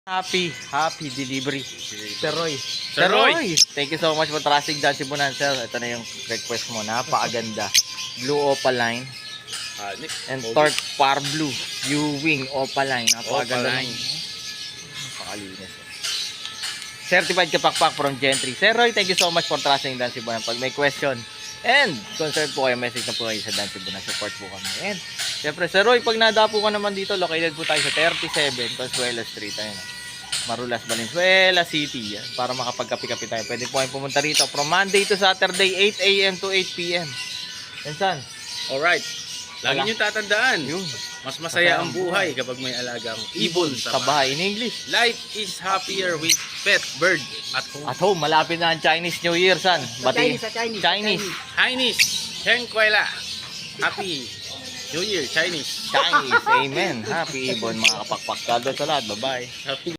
Happy delivery. Sir Roy. Sir Roy. Thank you so much for trusting Dancy Bunan, sir. Ito na yung request mo. Napakaganda. Blue Opaline and Torque Par Blue U-Wing Opaline. Napakaganda. Opaline. Napakalinis. Certified kapakpak from Gentry. Sir Roy, thank you so much for trusting Dancy Bunan. Pag may question and concern po kayo, message na po kayo sa Dancy Bunan. Support po kami. And siyempre, Sir Roy, pag nadapo ka naman dito, located po tayo sa 37 Consuelo Street. Ayun. Marulas, Valenzuela City. Yan, para makapagkapi-kapi tayo. Pwede po kayong pumunta rito from Monday to Saturday, 8 a.m. to 8 p.m. Yan, son. Alright. Lagi nyo tatandaan. Yun. Mas masaya ang buhay kapag may alagang ibon Sa bahay. In English. Life is happier with pet bird at home. At home, malapit na ang Chinese New Year, son. Bati. Chinese. Chinese. Heng Kuela. Happy New Year, Chinese. Chinese. Amen. Happy Ibon, mga kapakpak. God bless sa lahat. Bye-bye. Happy